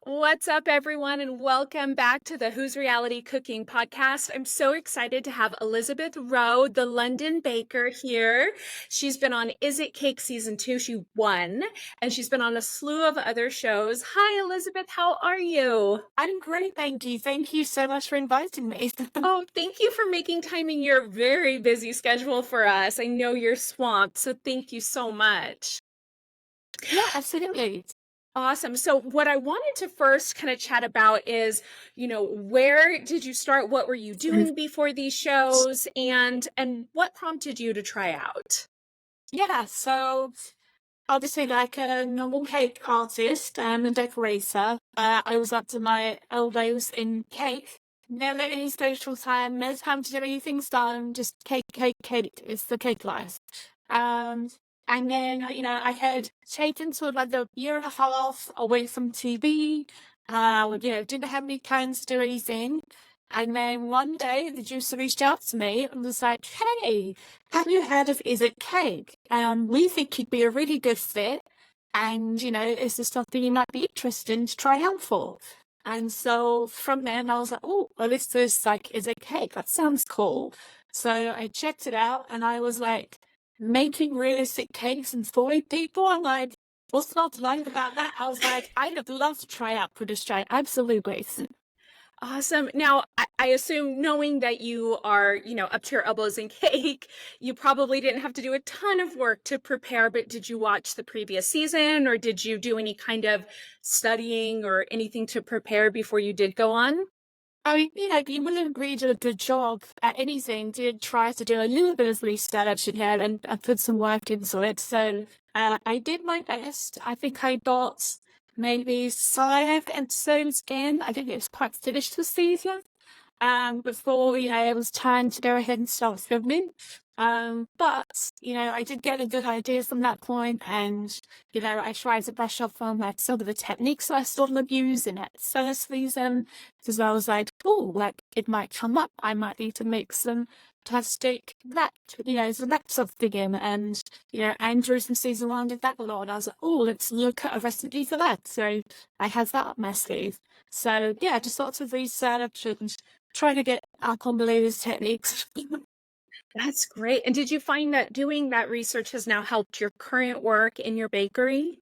What's up, everyone, and welcome back to the Who's Reality Cooking podcast. I'm so excited to have Elizabeth Rowe, the London baker, here. She's been on Is It Cake Season 2. She won, and she's been on a slew of other shows. Hi, Elizabeth. How are you? I'm great, thank you. Thank you so much for inviting me. Oh, thank you for making time in your very busy schedule for us. I know you're swamped, so thank you so much. Yeah, absolutely. Awesome. So what I wanted to first kind of chat about is, where did you start? What were you doing before these shows? And what prompted you to try out? Yeah, so obviously like a normal cake artist and a decorator, I was up to my elbows in cake. Never any social time, no time to do anything done, just cake, cake, cake. It's the cake life. Um, and then, I had taken sort of like a year and a half away from TV. Didn't have any plans to do anything. And then one day the juicer reached out to me and was like, "Hey, have you heard of Is It Cake? We think you'd be a really good fit. And, is this something you might be interested in to try out for?" And so from then I was like, "Oh, well, this is like, Is It Cake? That sounds cool." So I checked it out and I was like, making realistic cakes and fooling people. I'm like, what's not to like about that? I was like, I'd love to try out for this try. Absolutely. Awesome. Now, I assume knowing that you are, up to your elbows in cake, you probably didn't have to do a ton of work to prepare, but did you watch the previous season or did you do any kind of studying or anything to prepare before you did go on? I mean, you wouldn't agree to a good job at anything. Did try to do a little bit of research and put some work into it. So I did my best. I think I got maybe 5 episodes in. I think it was quite finished the season. Before, it was time to go ahead and start filming. But, I did get a good idea from that point and, I tried to brush up on like some of the techniques I sort of used in that first season because I was like, oh, like it might come up. I might need to make some plastic that, some that sort of thing in. And, Andrew from season 1 did that a lot. And I was like, oh, let's look at a recipe for that. So I had that up my sleeve. So yeah, just lots of research and trying to get up on the latest techniques. That's great. And did you find that doing that research has now helped your current work in your bakery?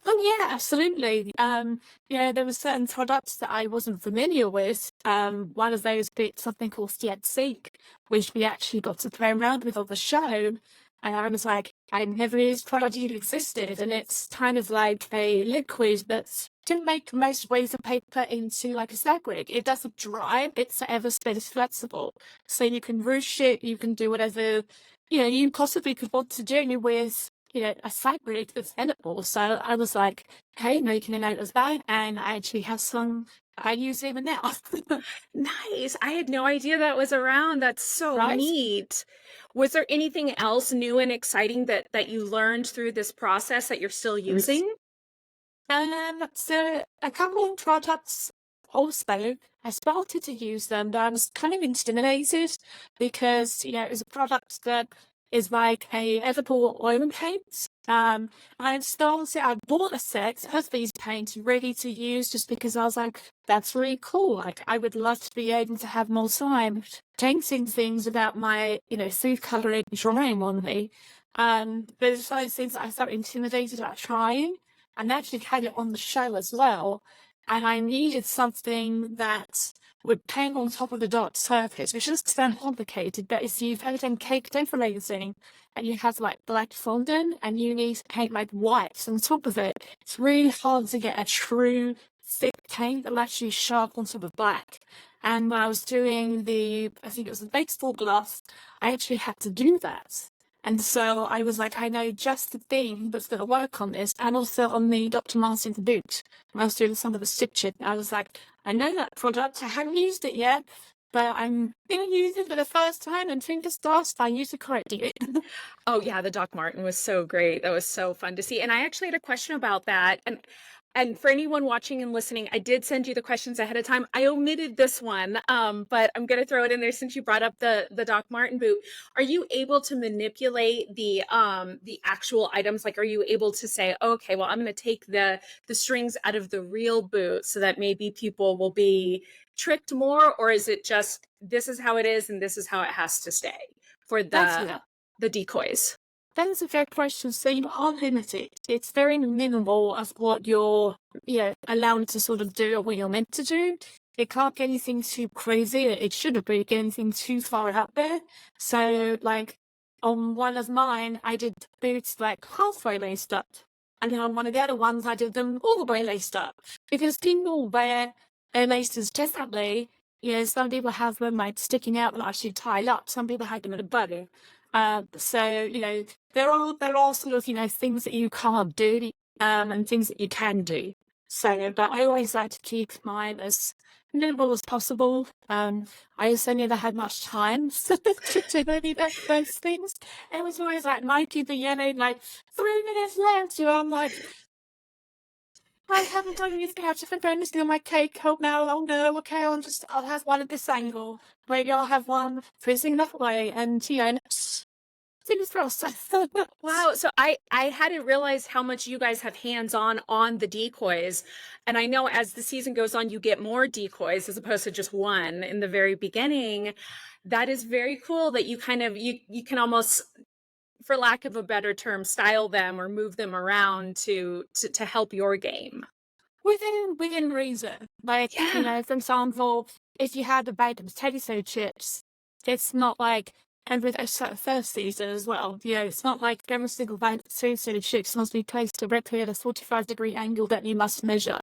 Oh yeah, absolutely. There were certain products that I wasn't familiar with. One of those being something called Seek, which we actually got to play around with on the show. And I was like, I never knew this product even existed. And it's kind of like a liquid that's to make most ways of paper into like a fabric. It doesn't dry, it's ever so flexible. So you can ruche it, you can do whatever, you possibly could want to do with a fabric that's edible. So I was like, hey, making a note of that. And I actually have some I use even now. Nice. I had no idea that was around. That's so Right? neat. Was there anything else new and exciting that you learned through this process that you're still using? So a couple of products also, I started to use them, but I was kind of intimidated because, it was a product that is like a edible oil paint. I bought a set of these paints ready to use just because I was like, that's really cool. Like, I would love to be able to have more time painting things without my, food coloring drawing on me. But it's one of those things that I felt intimidated about trying and actually had it on the show as well. And I needed something that would paint on top of the dark surface, which doesn't sound complicated, but if you've ever done cake decorating and you have like black fondant and you need to paint like whites on top of it, it's really hard to get a true thick paint that will actually sharp on top of black. And when I was doing I think it was the baseball glass, I actually had to do that. And so I was like, I know just the thing that's going to work on this, and also on the Dr. Martens boot. When I was doing some of the stitching, I was like, I know that product. I haven't used it yet, but I'm going to use it for the first time, and fingers crossed I use it correctly. Oh yeah, the Doc Martin was so great. That was so fun to see. And I actually had a question about that. And And for anyone watching and listening, I did send you the questions ahead of time. I omitted this one, but I'm going to throw it in there since you brought up the Doc Martin boot. Are you able to manipulate the actual items? Like, are you able to say, okay, well, I'm going to take the strings out of the real boot so that maybe people will be tricked more, or is it just this is how it is and this is how it has to stay for That's the decoys? That is a fair question. So you are limited. It's very minimal of what you're, allowed to sort of do or what you're meant to do. It can't get anything too crazy. It shouldn't be get anything too far out there. So, like, on one of mine, I did boots like halfway laced up. And then on one of the other ones, I did them all the way laced up. Because people wear their laces differently. Some people have them like sticking out and actually tied up. Some people have them at a bow. So, there are sort of, things that you can't do, and things that you can do. So, but I always like to keep mine as minimal as possible. I also never had much time to do those things. It was always like Mikey the yellow, like 3 minutes left. I'm like, I haven't done anything. I just been anything on my cake. Oh no, okay, I'll have one at this angle. Maybe I'll have one facing that way, and fingers crossed. Wow. So I hadn't realized how much you guys have hands-on on the decoys. And I know as the season goes on, you get more decoys as opposed to just one in the very beginning. That is very cool that you kind of you can almost, for lack of a better term, style them or move them around to help your game. Within reason. Like, Yeah. for example, if you had a bag of potato chips, it's not like, and with a first season as well, it's not like every single bag of potato chips must be placed directly at a 45-degree angle that you must measure.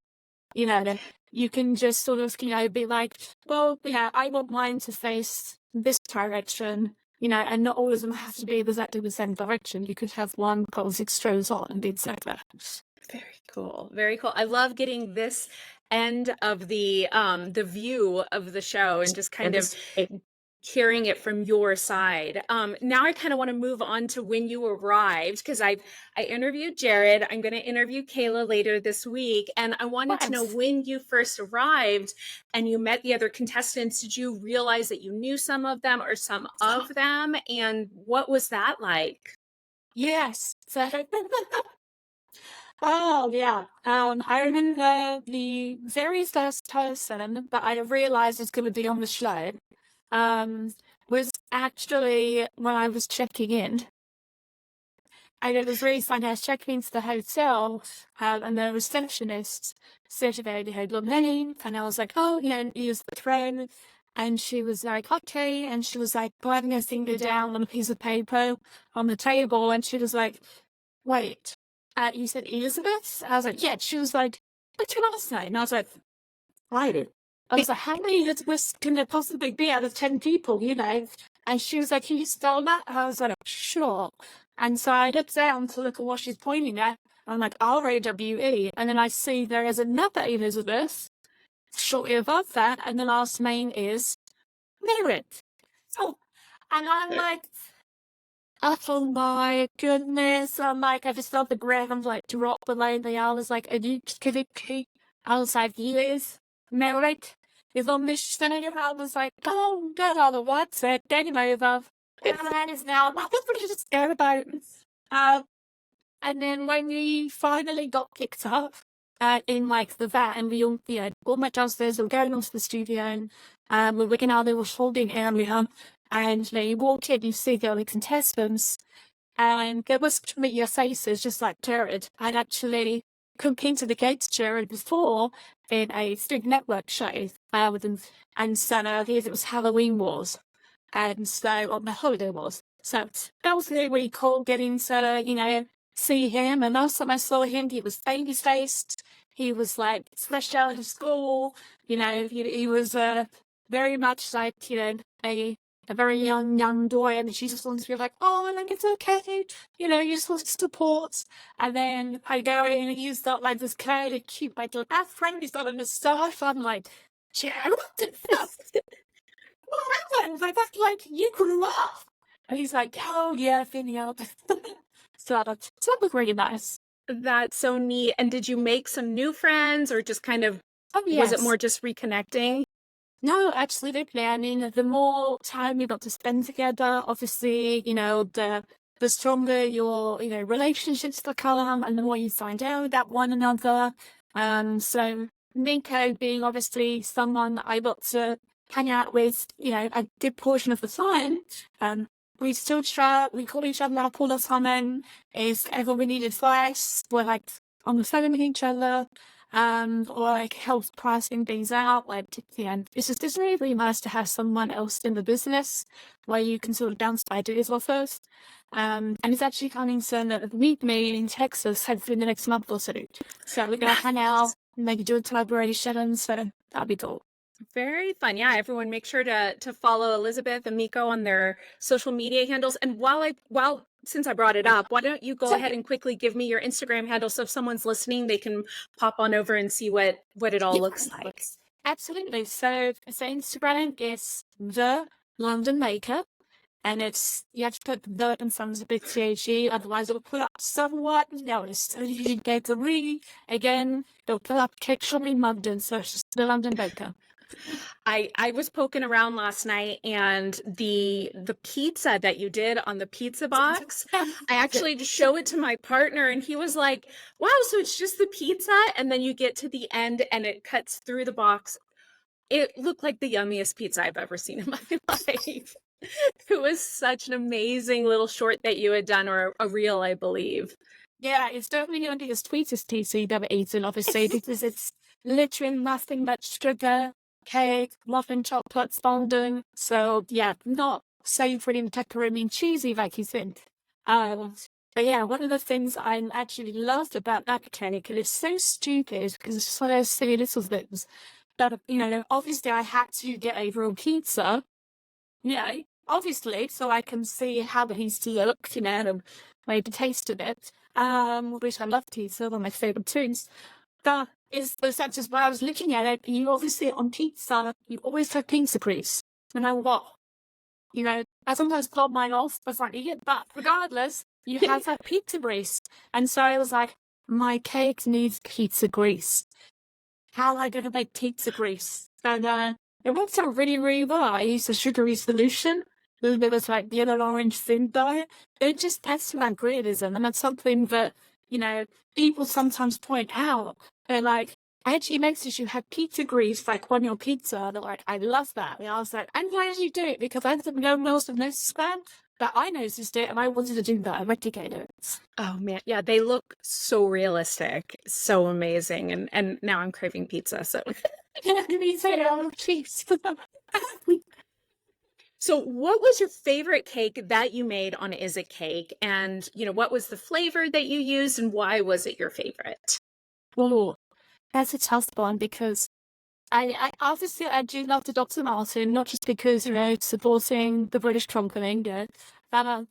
Then you can just sort of, be like, well, I want mine to face this direction, and not all of them have to be exactly the same direction. You could have one politics straws on and things like that. Very cool. Very cool. I love getting this end of the view of the show and just kind of hearing it from your side. Now I kind of want to move on to when you arrived, because I interviewed Jared. I'm going to interview Kayla later this week, and I wanted to know when you first arrived and you met the other contestants. Did you realize that you knew some of them or some of them, and what was that like? Yes. So, oh yeah. I remember the very first person that I realized was going to be on the show. Was actually when I was checking in. And it was really fun. I was checking into the hotel, and the receptionist said to me, her name, and I was like, oh, use the throne. And she was like, okay. And she was like, putting her finger down on a piece of paper on the table. And she was like, wait, you said Elizabeth? I was like, yeah. She was like, what's your last name? And I was like, Friday. I was like, how many Elizabeths can there possibly be out of 10 people, And she was like, can you spell that? I was like, sure. And so I looked down to look at what she's pointing at. I'm like, RAWE. And then I see there is another Elizabeth shortly above that. And the last name is Merritt. Oh, and I'm like, oh my goodness. I'm like, I just felt the ground like drop below me. I was like, are you kidding me? I was like, yes, Merritt is on this show. I was like, oh, God, all the what said, getting over. And that is now, what did just go about? And then when we finally got picked up, in like the van, and we all met downstairs, we were going onto the studio, and we were looking how they were holding earlier, and they walked in, you see the other contestants, and there was familiar faces, just like Jared. I'd actually competed against Jared before in a Street Network show with them, and so it was Halloween Wars, and so on the holiday wars. So that was really cool getting to, see him. And last time I saw him, he was baby faced. He was like fresh out of school. He was very much like, a very young boy, and she just wants to be like, oh, like, it's okay, you just want support. And then I go in and he's got like this kind of cute, like, little friend, he's got a moustache. I'm like, Jared, what the fuck? What happened? Like, that's like, you grew up. And he's like, oh, yeah, Finny up. So that was really nice. That's so neat. And did you make some new friends or just kind of, Oh, was it yes. more just reconnecting? No, absolutely. I mean, the more time you got to spend together, obviously, the stronger your, relationships become and the more you find out about one another. So Nico being obviously someone that I got to hang out with, a good portion of the time. Um, we still chat, we call each other up all the time. If ever we need advice, we're like on the phone with each other, or like help pricing things out. Like, it's really, really nice to have someone else in the business where you can sort of bounce ideas off of. And it's actually coming to meet me in Texas, hopefully in the next month or so. So we're gonna hang out, maybe do a collaboration. So that'll be cool. Very fun. Yeah, everyone make sure to follow Elizabeth and Miko on their social media handles. And while since I brought it up, why don't you go So, ahead and quickly give me your Instagram handle so if someone's listening, they can pop on over and see what it all looks like. absolutely. So Instagram is the London Maker. And it's, you have to put the in front of the big THE, otherwise it'll pull up somewhat noticed. So you get the again, it'll pull up Cake Shop in London, so it's just the London Baker. I was poking around last night and the pizza that you did on the pizza box, I actually just show it to my partner and he was like, "Wow, so it's just the pizza?" And then you get to the end and it cuts through the box. It looked like the yummiest pizza I've ever seen in my life. It was such an amazing little short that you had done, or a reel, I believe. Yeah, it's definitely going to be the sweetest pizza you've ever eaten, obviously, because it's literally nothing but sugar, cake, muffin chocolate, fondant. So, yeah, not savory and pepperoni and cheesy like you think. Um, but yeah, one of the things I actually loved about that cake, and it's so stupid because it's just one of those silly little things, that, obviously I had to get a real pizza. Yeah, obviously, so I can see how the pizza looked, and maybe tasted it. Which I love pizza, one of my favorite foods. That is the sense is when I was looking at it, you obviously on pizza, you always have pizza grease. No matter what. I sometimes pull mine off before I eat it, but regardless, you have that pizza grease. And so I was like, my cake needs pizza grease. How am I going to make pizza grease? And it worked out really, really well. I used a sugary solution, a little bit of like yellow orange thin dye. It just adds to that realism, and that's something that people sometimes point out. They're like, "I actually noticed you had pizza grease like on your pizza." They're like, "I love that." And I was like, "And why did you do it?" Because I didn't know most of noticed that, but I noticed it, and I wanted to do that. I replicate it. Oh man, yeah, they look so realistic, so amazing, and now I'm craving pizza. So, Me too. Oh, jeez. so what was your favorite cake that you made on Is It Cake? And what was the flavor that you used, and why was it your favorite? Oh, that's a tough one because I obviously I do love the Dr. Martin, not just because, it's supporting the British company, but,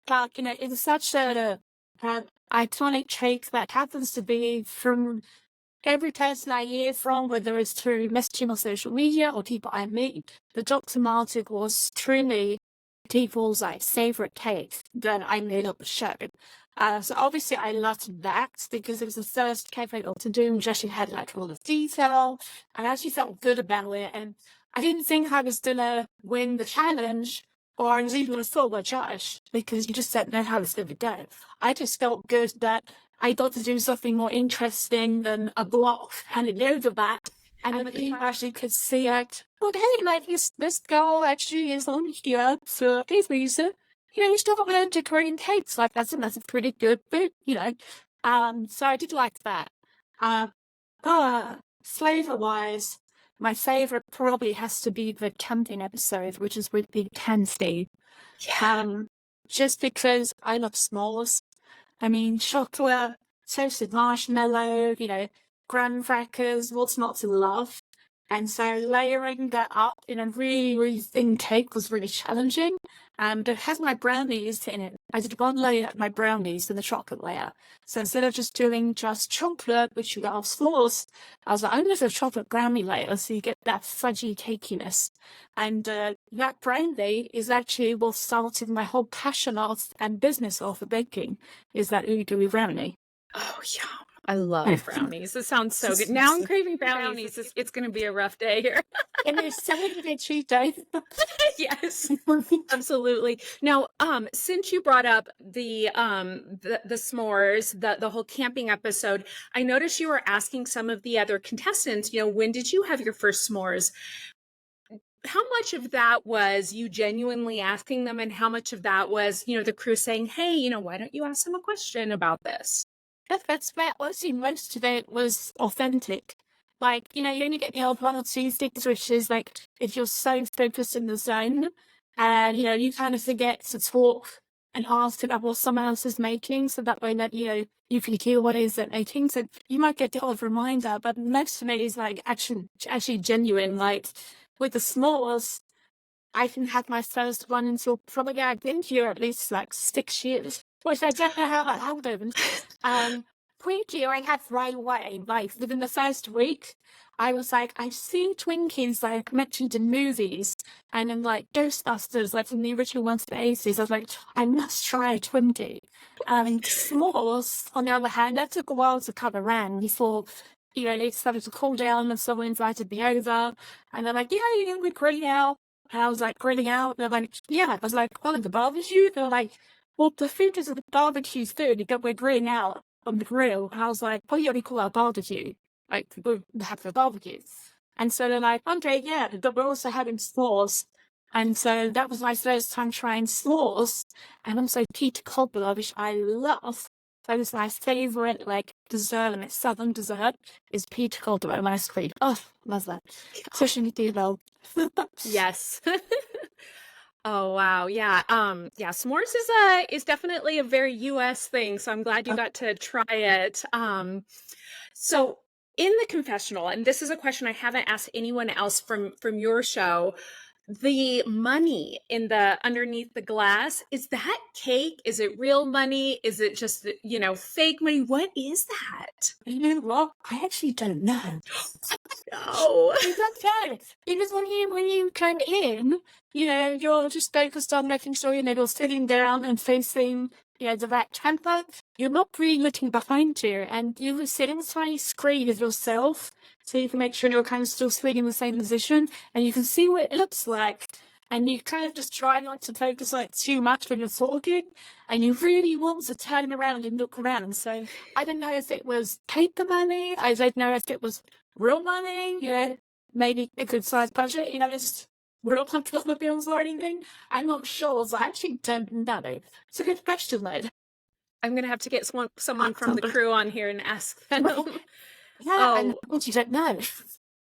it's such a iconic cake that happens to be from every person I hear from, whether it's through messaging on social media or people I meet. The Dr. Martin was truly people's like favorite cake that I made up the show. So obviously I loved that because it was the first cake I got to do, which actually had like all the detail. And I actually felt good about it. And I didn't think I was gonna win the challenge or I was even a forward judge because you just don't know how it's gonna go. I just felt good that I got to do something more interesting than a block handed over that. And then you actually could see it. Okay, like this girl actually is on here, so please reason. You still got learn to create cakes. Like that's a pretty good bit, So I did like that. Flavor wise, my favorite probably has to be the camping episode, which is with the Tansy. Yeah. Just because I love s'mores. I mean, chocolate, toasted marshmallow, graham crackers, what's not to love? And so layering that up in a really, really thin cake was really challenging. And it has my brownies in it. I did one layer of my brownies in the chocolate layer. So instead of just doing just chocolate, which you get off s'mores, I was like, I'm going to do a chocolate brownie layer so you get that fudgy cakiness. And that brownie is actually what started my whole passion of and business of baking, is that ooey gooey brownie. Oh, yeah. I love brownies. This sounds so good. Now I'm craving brownies. It's going to be a rough day here. And there's so many good cheat days. Yes, absolutely. Now, since you brought up the s'mores, the whole camping episode, I noticed you were asking some of the other contestants, when did you have your first s'mores? How much of that was you genuinely asking them, and how much of that was, the crew saying, hey, why don't you ask them a question about this? That's fair. Honestly, most of it was authentic. Like, you only get the old one or two things, which is like if you're so focused in the zone and, you kind of forget to talk and ask about what someone else is making. So that way that, you can hear what it is they're making. So you might get the odd reminder, but most of it is like actually genuine. Like with the s'mores, I can have my first one until probably I've been here at least like 6 years, which I don't know how that happened. Pre-Q I had right away, like within the first week, I was like, I've seen Twinkies like mentioned in movies and in like Ghostbusters, like from the original ones in the 80s. I was like, I must try a Twinkie. S'mores, on the other hand, that took a while to come around before they started to cool down and someone invited me over and they're like, yeah, we're grilling out. And I was like, grilling out. They're like, yeah. I was like, well, the barbecue? They're like, well, the food is the barbecue's food because we're grilling out on the grill. And I was like, what do you call our barbecue? Like, we have the barbecue. And so they're like, okay, yeah, but we're also having s'mores. And so that was my first time trying s'mores and also pita cobbler, which I love. That is my favorite, like, dessert, and it's southern dessert, is pita cobbler and ice cream. Oh, love that. Especially with the though. Yes. Oh wow. Yeah. Yeah, s'mores is definitely a very US thing, so I'm glad you got to try it. So in the confessional, and this is a question I haven't asked anyone else from your show, the money in the underneath the glass, is that cake? Is it real money? Is it just, fake money? What is that? You know what? I actually don't know. No. You don't know. Because when you come in, you're just focused on making sure, you're sitting down and facing, the right tempo. You're not really looking behind you, and you sit in a tiny screen of yourself, so you can make sure you're kind of still sitting in the same position, and you can see what it looks like. And you kind of just try not to focus like too much when you're talking, and you really want to turn around and look around. So I don't know if it was paper money. I don't know if it was real money, maybe a good sized budget, just real comfortable bills or anything. I'm not sure, so I actually don't know. It's a good question, though. I'm gonna have to get someone from the crew on here and ask them. Yeah, and you don't know.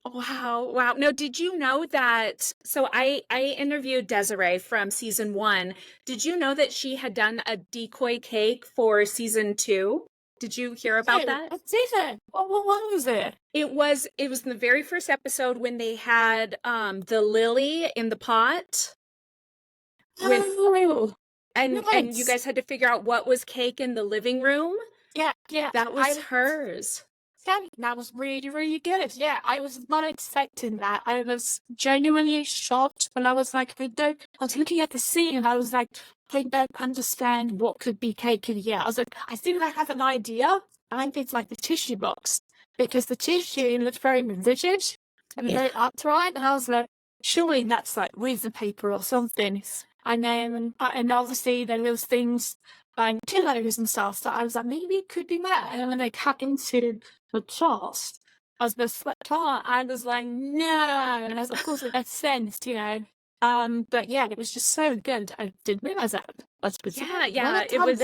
Wow. Wow. No, did you know that? So I interviewed Desiree from season 1. Did you know that she had done a decoy cake for season 2? Did you hear about that? Season. What was it? It was in the very first episode when they had the lily in the pot. When Oh, and you nice. guys had to figure out what was cake in the living room. Yeah. That was hers. That was really, really good. Yeah, I was not expecting that. I was genuinely shocked when I was like, I was looking at the scene and I was like, I don't understand what could be cake in here. I was like, I think I have an idea. I think it's like the tissue box because the tissue looked very rigid and very upright. And I was like, surely that's like razor paper or something. And then, and obviously there was things like pillows and stuff. So I was like, maybe it could be that. And then they cut into the toast. I was the sweat part. I was like, no. And of course, it makes sense, But yeah, it was just so good. I didn't realize that. Yeah, it was.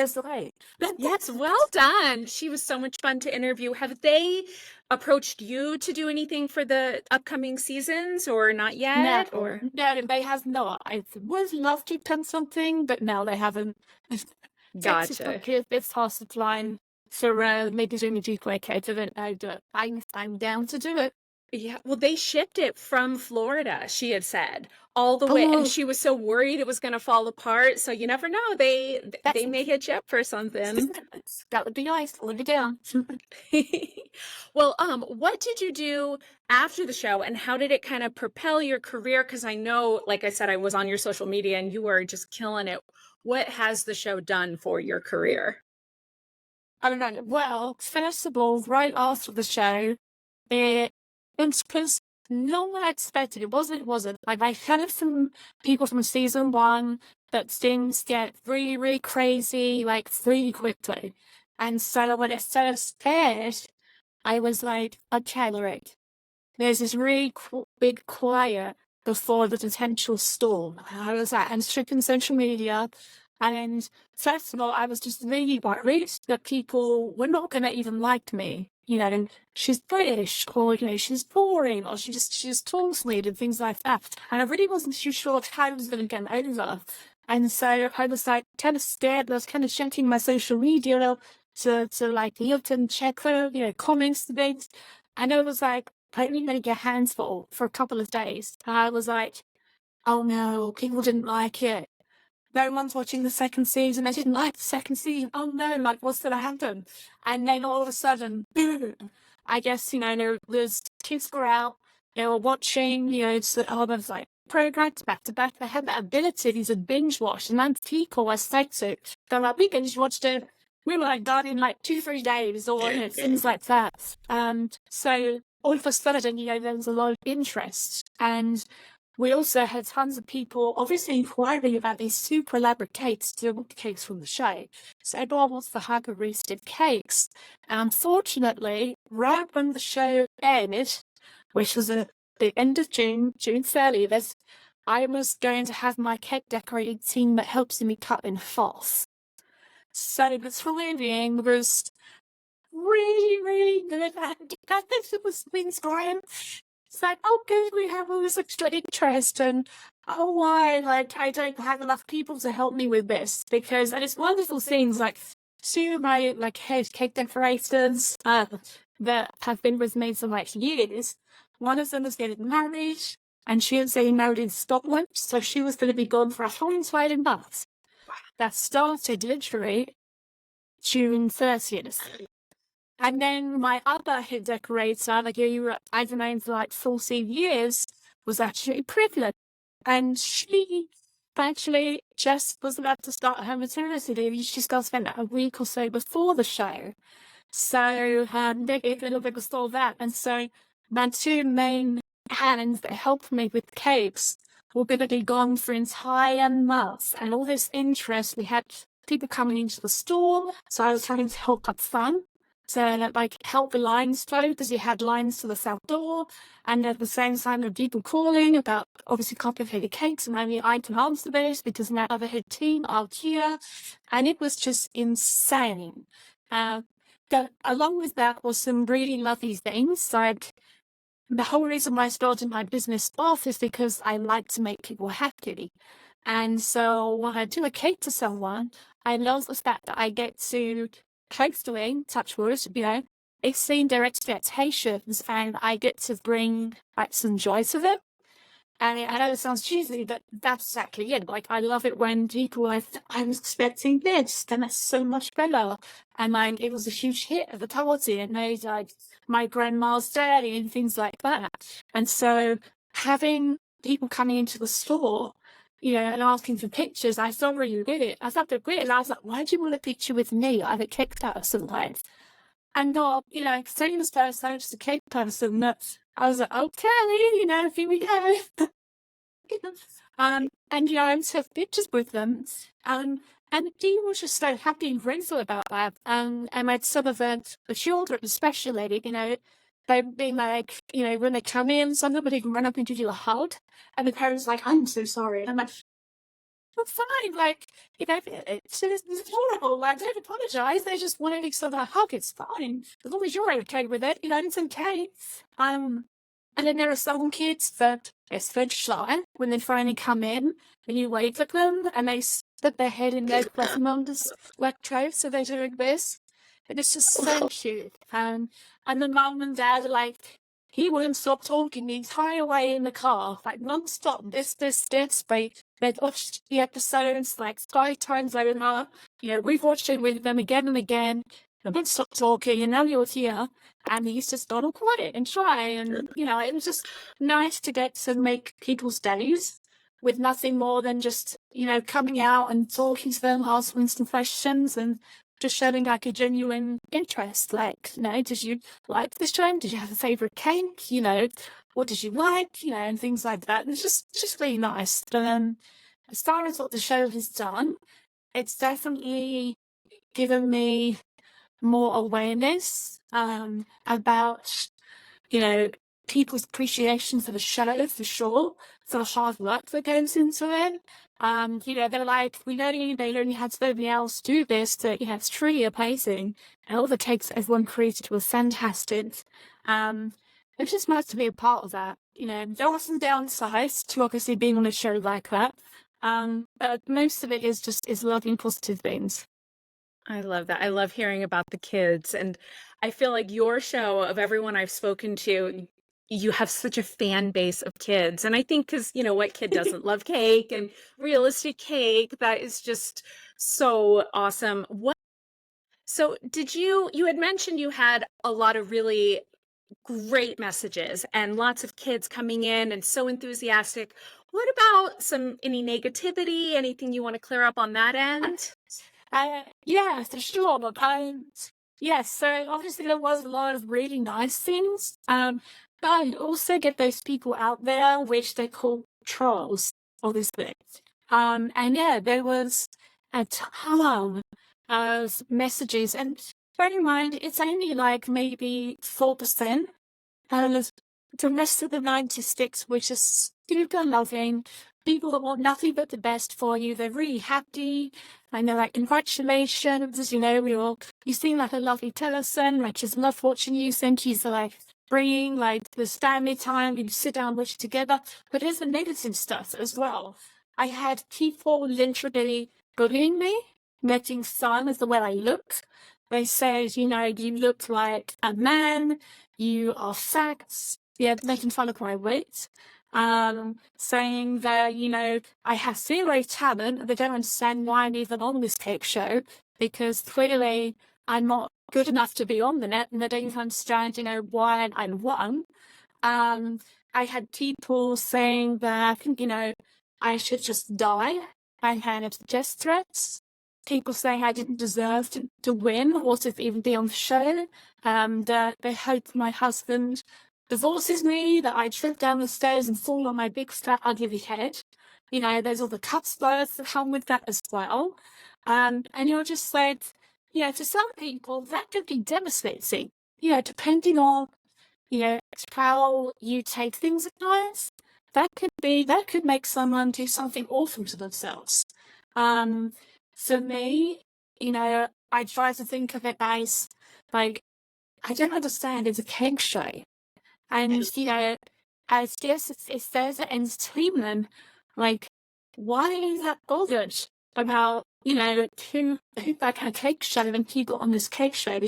Yes, well done. She was so much fun to interview. Have they approached you to do anything for the upcoming seasons, or not yet? No, they have not. I would love to have something, but no, they haven't. Gotcha. It's past the line for maybe doing a G-Quake cake. I don't know, but I'm down to do it. Yeah, well, they shipped it from Florida, she had said, all the way, and she was so worried it was going to fall apart. So you never know. They may hit you up for something. That would be nice. Live it down. Well, what did you do after the show, and how did it kind of propel your career? Because I know, like I said, I was on your social media, and you were just killing it. What has the show done for your career? I don't know. Well, first of all, right after the show, it it's because no one expected it wasn't. Like I heard of some people from season one that things get really, really crazy, like really quickly. And so when it started scared, I was like, okay, right. There's this really big quiet before the potential storm. I was like, and stricken social media. And first of all, I was just really worried that people were not going to even like me. You know, and she's British, or, you know, she's boring, or she just talks weird and things like that. And I really wasn't too sure how I was going to get over. And so I was like kind of scared. I was kind of checking my social media to like look and check the, you know, comments and things. And I was like, I didn't even get hands full for a couple of days. I was like, oh no, people didn't like it. No one's watching the second season. I didn't like the second season. Oh no, like what's going to happen? And then all of a sudden, boom. I guess, you know, there's kids were out, they were watching, you know, it's almost like programs back to back. They had the ability to binge watch, and then people were said to. They're like, we binge watched it. We were like done in like 2-3 days, or you know, things like that. So all of a sudden, you know, there was a lot of interest, and we also had tons of people obviously inquiring about these super elaborate cakes, the cakes from the show. So everyone wants the hyper roasted cakes. And unfortunately, right when the show ended, which was at the end of June, June 30th, I was going to have my cake decorating team that helps me cut in half. So the timing was really, really good. And I think it was things, Graham. It's like, oh, good, we have all this extra interest, and oh, why? Like, I don't have enough people to help me with this, because, and it's wonderful things, like, two of my, like, head cake decorators that have been with me for, like, years. One of them is getting married, and she is getting married in Scotland, so she was going to be gone for a whole entire month. That started literally June 30th. And then my other head decorator, like I've known for like 14 years, was actually pregnant. And she actually just was about to start her maternity leave. She's going to spend a week or so before the show. So they gave a little bit before that. And so my two main hands that helped me with the cakes were going to be gone for entire months. And all this interest, we had people coming into the store. So I was trying to help up front. So like help the lines flow, because you had lines to the south door, and at the same time there were people calling about obviously complicated cakes, and maybe I can answer those because my other head team are here, and it was just insane. Along with that was some really lovely things. Like the whole reason why I started my business off is because I like to make people happy. And so when I do a cake to someone, I love the fact that I get to hopefully, touch wood, you know, exceed their expectations, and I get to bring like some joy to them. And I know it sounds cheesy, but that's exactly it. Like, I love it when people are, I was expecting this, and that's so much better. And like, it was a huge hit at the party, and made like my grandma's day and things like that. And so having people coming into the store, you know, and asking for pictures, I thought really good. I thought they're great. And I was like, why do you want a picture with me? I'm a cake person, like. And not, you know, saying this person, I'm just a cake person. I was like, okay, you know, here we go. And you know, I took pictures with them. And he was just so happy and grateful about that. And at some of the children, especially, you know, they'd be like, you know, when they come in, somebody can run up and give you a hug. And the parents like, I'm so sorry. And I'm like, I'm fine. Like, you know, it's horrible. Like, don't apologize. They just wanted each other a hug. It's fine. As long as you're okay with it, you know, it's okay. And then there are some kids that are so shy when they finally come in and you wave at them and they stick their head in their mother's wet coat, so they're doing this. And it's just so cute. And the mum and dad are like, he wouldn't stop talking the entire way in the car, like non-stop. This, but they'd watched the episodes like 5 times over. You know, we've watched it with them again and again. They wouldn't stop talking, and now you're here, and he's just gone all quiet and try. And, you know, it was just nice to get to make people's days with nothing more than just, you know, coming out and talking to them, asking some questions, and just showing like a genuine interest. Like, did you like this trend? Did you have a favorite cake? What did you like? And things like that. And it's just really nice. But as far as what the show has done, it's definitely given me more awareness about people's appreciation for the show, for sure, for the hard work that goes into it. They're like, they only had somebody else do this, that it's truly amazing. And all the cakes everyone created were fantastic. It's just nice to be a part of that. There are some downsides to obviously being on a show like that. But most of it is loving positive things. I love that. I love hearing about the kids. And I feel like your show, of everyone I've spoken to, you have such a fan base of kids. And I think because, what kid doesn't love cake and realistic cake? That is just so awesome. So you had mentioned you had a lot of really great messages and lots of kids coming in and so enthusiastic. What about any negativity? Anything you want to clear up on that end? Yeah, for sure. But yes, so obviously there was a lot of really nice things. But I also get those people out there which they call trolls, obviously. And yeah, there was a ton of messages, and bear in mind it's only like maybe 4%. And the rest of the 96, which is super loving, people that want nothing but the best for you. They're really happy. And they're like, congratulations, you seem like a lovely person. I just love watching you. Thank you for like bringing like this family time. You sit down, watch together. But there's the negative stuff as well. I had people literally bullying me, making fun of the way I look. They said, you look like a man, you are fat, making fun of my weight, saying that, I have zero talent. They don't understand why I'm even on this cake show, because clearly I'm not good enough to be on the net, and they don't even understand, why I'm one. I had people saying that, I should just die. I had death threats. People saying I didn't deserve to win or to even be on the show. That they hope my husband divorces me, that I trip down the stairs and fall on my big fat ugly head. There's all the cut spurs that come with that as well. And you're just like, to some people that could be devastating. Depending on how you take things at times, that could make someone do something awful to themselves. For me, I try to think of it as like, I don't understand, it's a cake show. And as yes, it's there to entertainment. Like, why are you that bothered about who that kind of cake show and people on this cake show?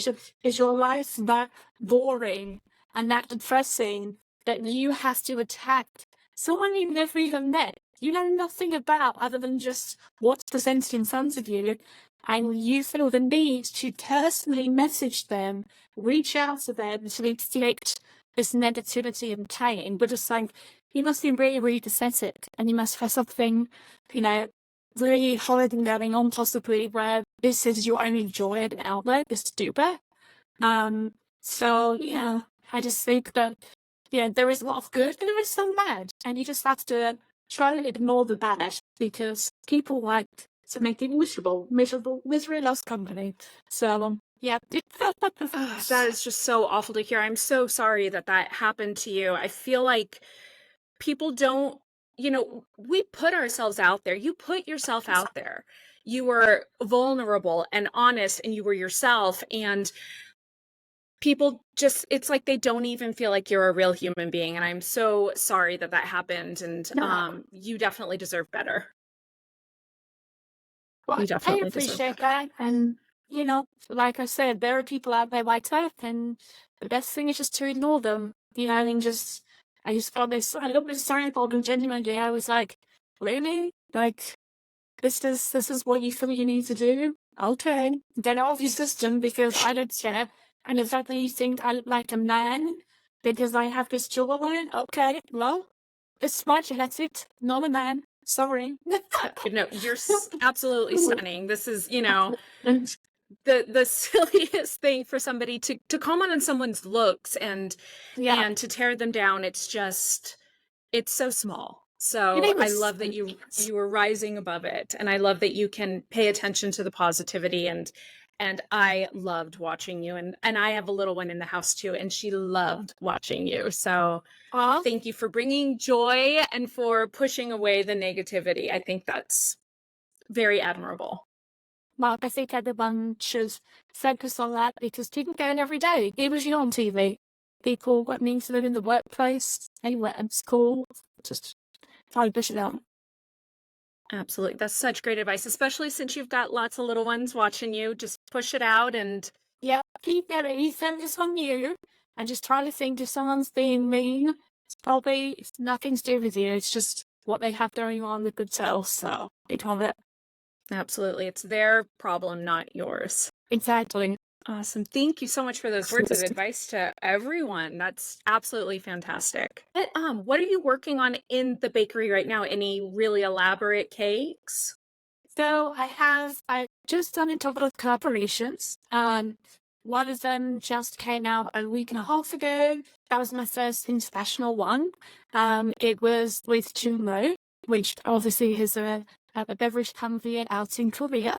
Is your life that boring and that depressing that you have to attack someone you've never even met? You know nothing about other than just what's presented in front of you, and you feel the need to personally message them, reach out to them to inflict this negativity and pain, but just like, you must be really, really pathetic, and you must have something, really horrid going on, possibly, where this is your only joy and outlet, is to do that. So, yeah, I just think that, there is a lot of good, and there is some bad, and you just have to try to ignore the bad, because people like to make you miserable. Misery loves company. So, yeah. That is just so awful to hear. I'm so sorry that happened to you. I feel like people don't, we put ourselves out there. You put yourself out there. You were vulnerable and honest, and you were yourself. And people just, it's like they don't even feel like you're a real human being. And I'm so sorry that happened. And you definitely deserve better. Well, You I definitely deserve appreciate better. that. And, like I said, there are people out there like that, and the best thing is just to ignore them, and I just felt this, I love this sorry for them genuinely. I was like, really? Like, this is what you feel you need to do? Okay. Get out of your system, because I don't care. And the fact that you think I look like a man because I have this jawline, okay, well, it's my genetics, not a man. Sorry. No, you're absolutely stunning. This is, the silliest thing for somebody to comment on someone's looks Yeah. and to tear them down. It's just it's so small. So It I was, love that you were rising above it, and I love that you can pay attention to the positivity, and I loved watching you, and I have a little one in the house too, and she loved watching you. So uh, thank you for bringing joy and for pushing away the negativity. I think that's very admirable. well, I think everyone should focus on that because people go in every day. It was you on TV. People what means to live in the workplace, anywhere at school, just try to push it out. Absolutely. That's such great advice, especially since you've got lots of little ones watching you. Just push it out and Yeah, keep getting you focus on you and just try to think if someone's being mean, it's nothing to do with you. It's just what they have going on with themselves. So they call it absolutely. It's their problem, not yours. exactly. Awesome. Thank you so much for those words of advice to everyone. That's absolutely fantastic. What are you working on in the bakery right now? Any really elaborate cakes? So I just done a couple of collaborations. One of them just came out a week and a half ago. That was my first international one. It was with Rowe, which obviously is a beverage company out in Korea.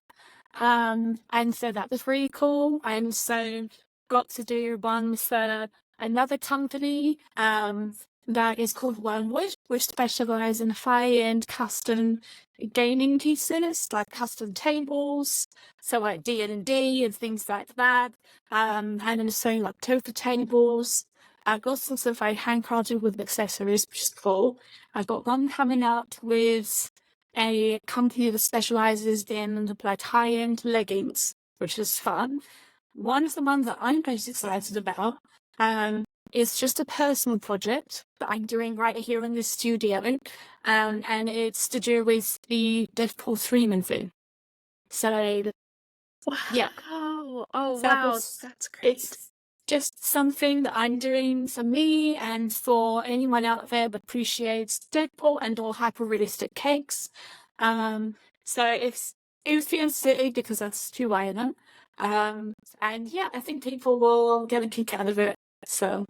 And so that was really cool. And so got to do one for another company, that is called Wormwood, which specialize in high-end custom gaming pieces, like custom tables, so like D&D and things like that. And then so like tofu tables. I've got some stuff I handcrafted with accessories, which is cool. I've got one coming out with a company that specializes in like high-end leggings, which is fun. One of the ones that I'm most excited about is just a personal project that I'm doing right here in the studio, and it's to do with the Deadpool 3 movie. So yeah, Oh, so wow. That's great. it's just something that I'm doing for me and for anyone out there that appreciates Deadpool and or hyper-realistic cakes. So it feels silly because that's who I am. And yeah, I think people will get a kick out of it. So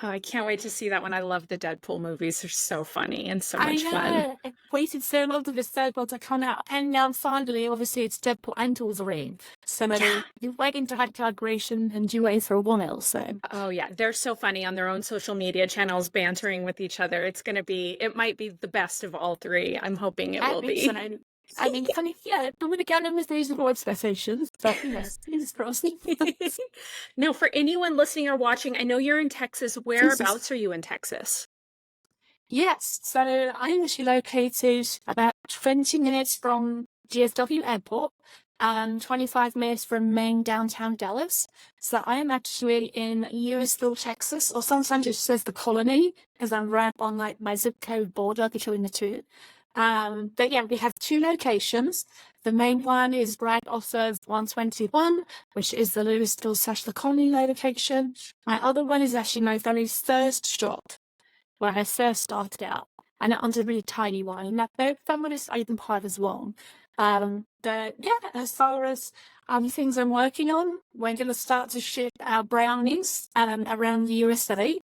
Oh, I can't wait to see that one. I love the Deadpool movies. They're so funny and so I much fun. know I waited so long for this Deadpool to come out, and now finally, obviously, it's Deadpool and Wolverine. So Yeah. you're waiting to have collaboration and you wait for one else. So Oh, yeah. They're so funny on their own social media channels, bantering with each other. It might be the best of all three. I'm hoping it I will think be. so. I mean, funny, yeah, I'm gonna get them with reasonable expectations, but yes, fingers crossed. Now, for anyone listening or watching, I know you're in Texas. Whereabouts are you in Texas? Yes, so I'm actually located about 20 minutes from GSW Airport and 25 minutes from main downtown Dallas. So I am actually in Lewisville, Texas, or sometimes it says the colony, because I'm right on like my zip code border between the two. But yeah, we have two locations. The main one is right off of 121, which is the Lewisville / the colony location. My other one is actually my very first stop where I first started out, and it was a really tiny one. And that feminist item part as well. But yeah, as far as things I'm working on, we're going to start to ship our brownies around the USA.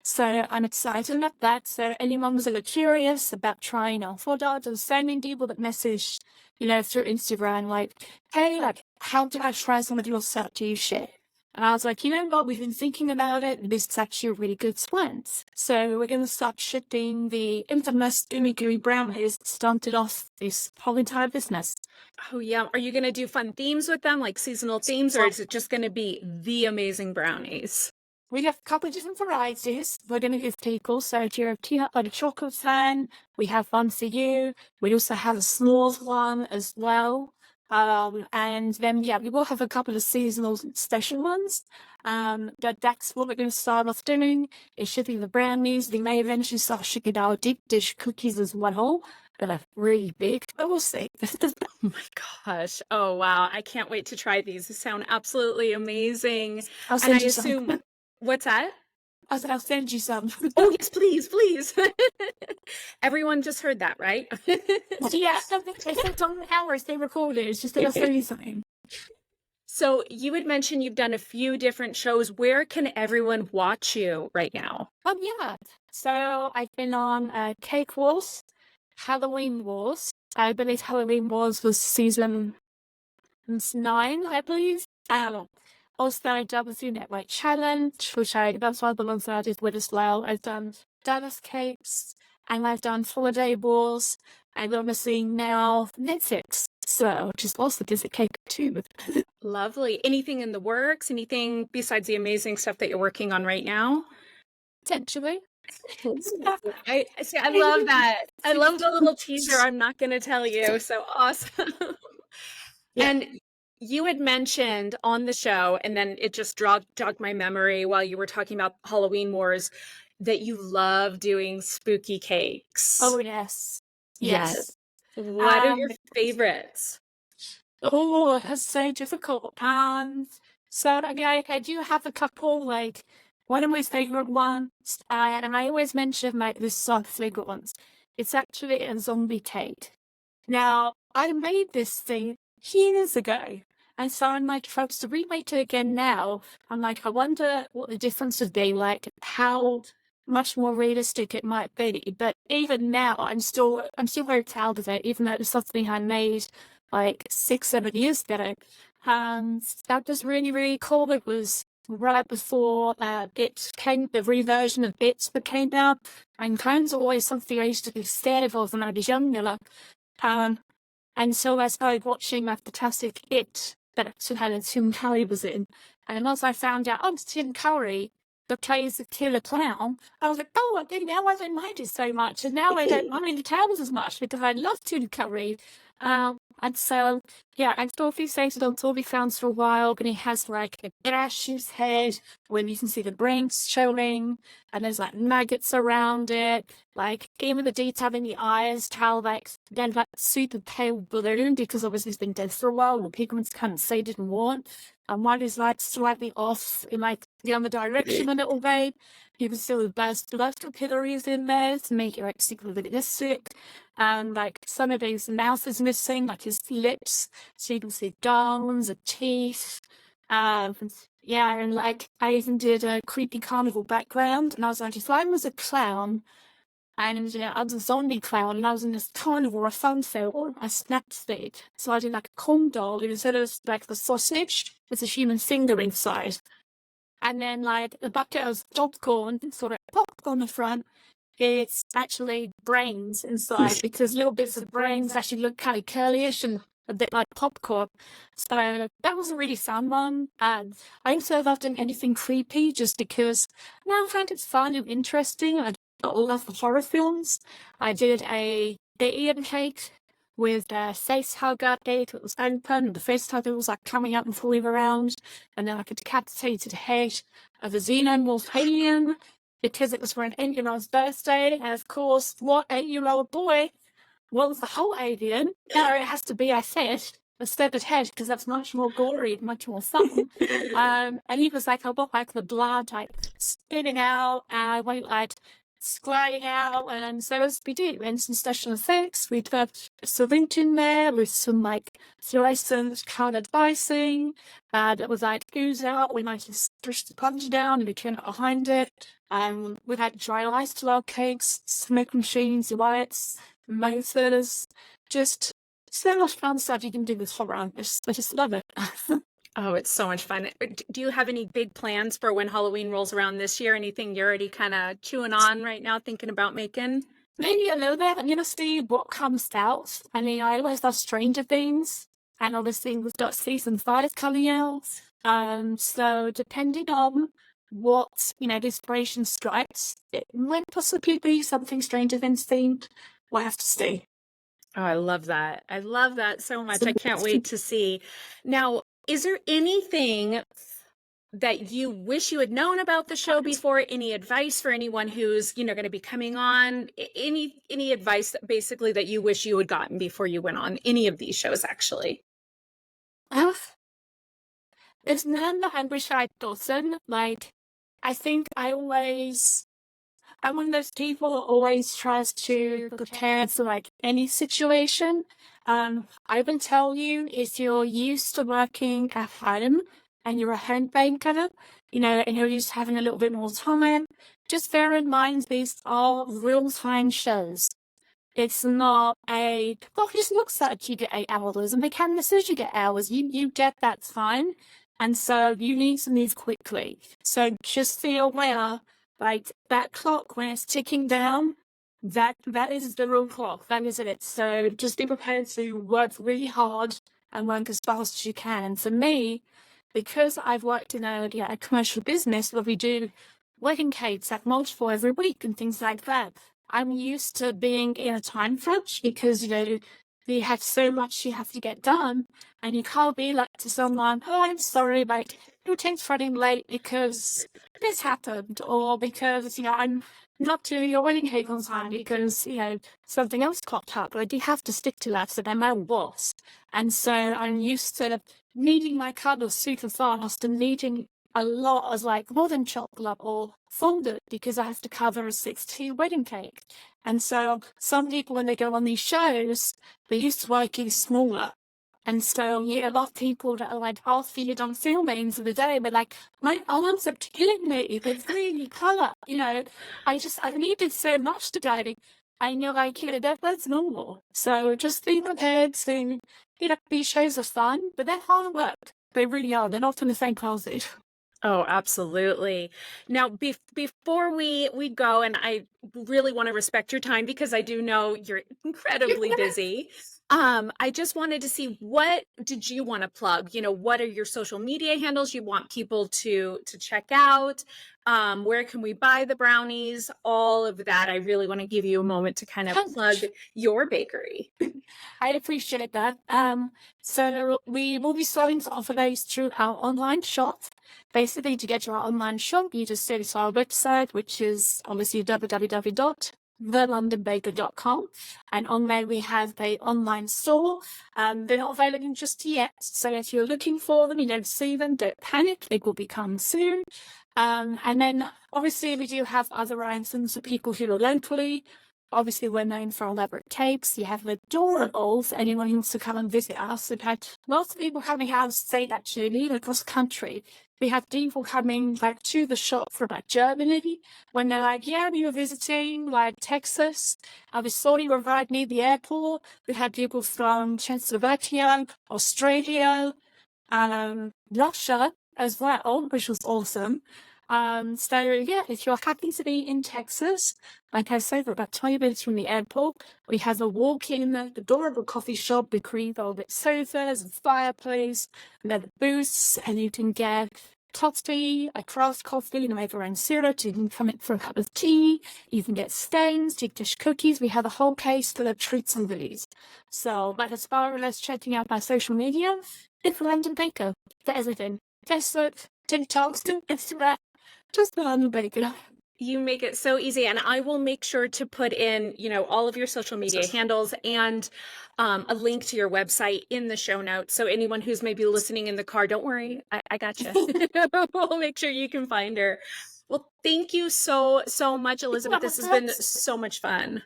So I'm excited about that. So anyone who's a little curious about trying our product, there's so many people that message, through Instagram, like, hey, like, how do I try some of your stuff? Do you share? And I was like, you know what, we've been thinking about it, and this is actually a really good plan. So we're going to start shipping the infamous Gooey Gooey brownies that started off this whole entire business. Oh, yeah. Are you going to do fun themes with them, like seasonal themes, or is it just going to be the amazing brownies? We have a couple of different varieties we're going to give people. So if you're a peanut butter chocolate fan, we have one for you. We also have a s'mores one as well. And then, yeah, we will have a couple of seasonal special ones. But that's what we're going to start off doing. It should be the brownies. We may eventually start shipping our deep dish cookies as well. They're really big, but we'll see. Oh my gosh. Oh, wow. I can't wait to try these. They sound absolutely amazing. I'll And send I you assume, some. what's that? I said I'll send you some. Oh, yes, please, please. Everyone just heard that, right? Yeah, it's on the hours they recorded. It's just that I'll send you something. So you had mentioned you've done a few different shows. Where can everyone watch you right now? Yeah. So I've been on Cake Wars, Halloween Wars. I believe Halloween Wars was season 9, I believe. Also W Network Challenge, which that's one of the ones that I did with as well. I've done Dallas Cakes, and I've done Holiday Wars, and obviously now Netflix, so which is also Disney Cake too. Lovely. Anything in the works? Anything besides the amazing stuff that you're working on right now? Potentially. I see. I love that. I love the little teaser. I'm not going to tell you. So awesome. Yeah. And you had mentioned on the show, and then it just jogged my memory while you were talking about Halloween Wars, that you love doing spooky cakes. Oh yes. Yes. Yes. What are your favorites? Oh, that's so difficult. So okay, I do have a couple, like one of my favorite ones, and I always mention like this soft favorite ones. It's actually a zombie cake. Now, I made this thing years ago, and so I'm like, if I was to remake it again now, I'm like, I wonder what the difference would be, like how much more realistic it might be. But even now, I'm still very proud of it, even though it's something I made like 6, 7 years ago. That was really, really cool. It was right before the reversion of Bits that came out. And kind of always something I used to be scared of when I was younger. And so I started watching that fantastic It that Tim Curry was in. And once I found out, oh, it's Tim Curry that plays the killer clown, I was like, oh, I didn't know I didn't mind it so much. And now I don't mind the towns as much because I love Tim Curry. And so, yeah, and Dorothy stated on Dorothy Founds for a while, and he has like a gash in his head when you can see the brains showing, and there's like maggots around it. Like, even the detail in the eyes, how like then like super pale balloon because obviously it's been dead for a while, and the pigments kind of faded and worn. And one is like slightly off in like the other direction a little bit. You can see the best capillaries in there to make it like super realistic. And like some of his mouth is missing, like his lips, so you can see gums and teeth. Yeah, and like I even did a creepy carnival background, and I was like, if I was a clown and I was a zombie clown and I was in this carnival or a fun fair, what would my snacks be? So I did like a corn dog, and instead of like the sausage, it's a human finger inside. And then like the bucket of popcorn, sort of popcorn on the front, it's actually brains inside because little bits of brains actually look kind of curlyish and a bit like popcorn. So that was a really fun one. And I also loved doing anything creepy just because I find it's fun and interesting. I love the horror films. I did a Ian cake with a face hugger cake that was open, and the face hugger was like coming up and falling around, and then like a decapitated head of a xenomorph alien because it was for an 8-year-old's birthday. And of course, what 8-year-old boy wants the whole alien? No, it has to be, I said, a severed head because that's much more gory, much more fun. And he was like, I want like the blood like spitting out, and I went like spraying out, and so as we did, and some special effects. We'd have a syringe in there with some like fluorescent coloured icing that was like ooze out. We might just push the sponge down and we turn it behind it. We've had dry ice to our cakes, smoke machines, lights, motors, just so much fun stuff you can do with horror. I just love it. Oh, it's so much fun. Do you have any big plans for when Halloween rolls around this year? Anything you're already kind of chewing on right now, thinking about making? Maybe a little bit. I'm gonna see what comes out. I mean, I always love Stranger Things, and obviously we've got season 5 coming out. So depending on what the inspiration strikes, it might possibly be something Stranger Things themed. We'll have to see. Oh, I love that. I love that so much. I can't wait to see. Now, is there anything that you wish you had known about the show before? Any advice for anyone who's, going to be coming on? Any advice that basically that you wish you had gotten before you went on any of these shows, actually? It's none that I wish I'd gotten. Like, I think I'm one of those people who always tries to prepare for like any situation. I will tell you, if you're used to working at home and you're a home baker, and you're used to having a little bit more time, just bear in mind these are real-time shows. It's not well, it just looks like you get 8 hours, and the camera says you get hours. You get that fine. And so you need to move quickly. So just be aware, like that clock when it's ticking down, that is the real clock. That is it. So just be prepared to work really hard and work as fast as you can. And for me, because I've worked in a commercial business where we do wedding cakes at multiple every week and things like that, I'm used to being in a time crunch because, you have so much you have to get done, and you can't be like to someone, oh, I'm sorry, like, your take's running late because this happened, or because, I'm not doing your wedding cake on time because, something else cropped up. Like, you have to stick to that, so no matter what. And so I'm used to needing my colours super fast and needing a lot of like more than chocolate or fondant because I have to cover a 16 wedding cake. And so some people, when they go on these shows, they're used to working smaller. And so a lot of people that are like after you're done filming for the day, but like, my arms are killing me. They're really colour. I needed so much today. I know like, that's normal. So just be prepared to, these shows are fun, but they're hard work. They really are. They're not in the same closet. Oh, absolutely. Now, before we go, and I really want to respect your time because I do know you're incredibly busy. I just wanted to see, what did you want to plug? What are your social media handles you want people to check out? Where can we buy the brownies? All of that. I really want to give you a moment to kind of plug your bakery. I'd appreciate that. So we will be starting to offer those through our online shop. Basically, to get to our online shop, you just go to our website, which is obviously www.thelondonbaker.com. And on there, we have the online store. They're not available just yet. So if you're looking for them, you don't see them, don't panic. They will be coming soon. And then obviously we do have other items for people who are locally. Obviously, we're known for elaborate cakes. You have adorables. Anyone who wants to come and visit us. We've had lots of people coming out of state, actually, across the country. We have people coming like to the shop from like Germany when they're like, yeah, we were visiting like Texas. I was sorry, we're right near the airport. We had people from Czechoslovakia, Australia, Russia as well, which was awesome. So yeah, if you're happy to be in Texas, like I said, we're about 20 minutes from the airport. We have a walk-in adorable coffee shop with green velvet sofas and fireplace, and then the booths, and you can get coffee, a craft coffee, make your own syrup. You can come in for a cup of tea. You can get scones, deep dish cookies. We have a whole case full of treats and goodies. So, but as far as checking out my social media, it's London Baker for everything. Facebook, TikTok, Instagram, just London Baker. You make it so easy, and I will make sure to put in, all of your social media handles and a link to your website in the show notes. So anyone who's maybe listening in the car, don't worry, I got you. We'll make sure you can find her. Well, thank you so much, Elizabeth. This has been so much fun.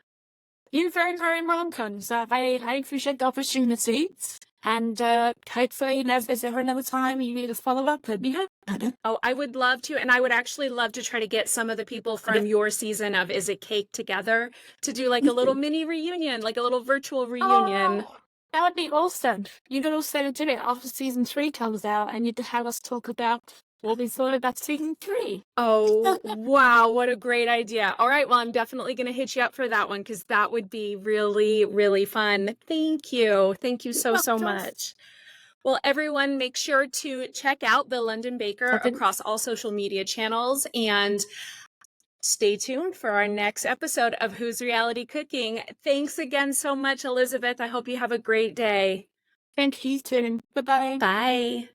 You're very, very welcome. So I appreciate the opportunity. And hopefully, if there's ever another time you need a follow-up, let me know. Oh, I would love to. And I would actually love to try to get some of the people from your season of Is It Cake together to do like a little mini reunion, like a little virtual reunion. Oh, that would be awesome. You could also do it after season 3 comes out, and you'd have us talk about what we thought about season 3. Oh, wow. What a great idea. All right. Well, I'm definitely going to hit you up for that one because that would be really, really fun. Thank you. Thank you so much. Well, everyone, make sure to check out The London Baker across all social media channels, and stay tuned for our next episode of Who's Reality Cooking. Thanks again so much, Elizabeth. I hope you have a great day. Thank you, too. Bye-bye. Bye.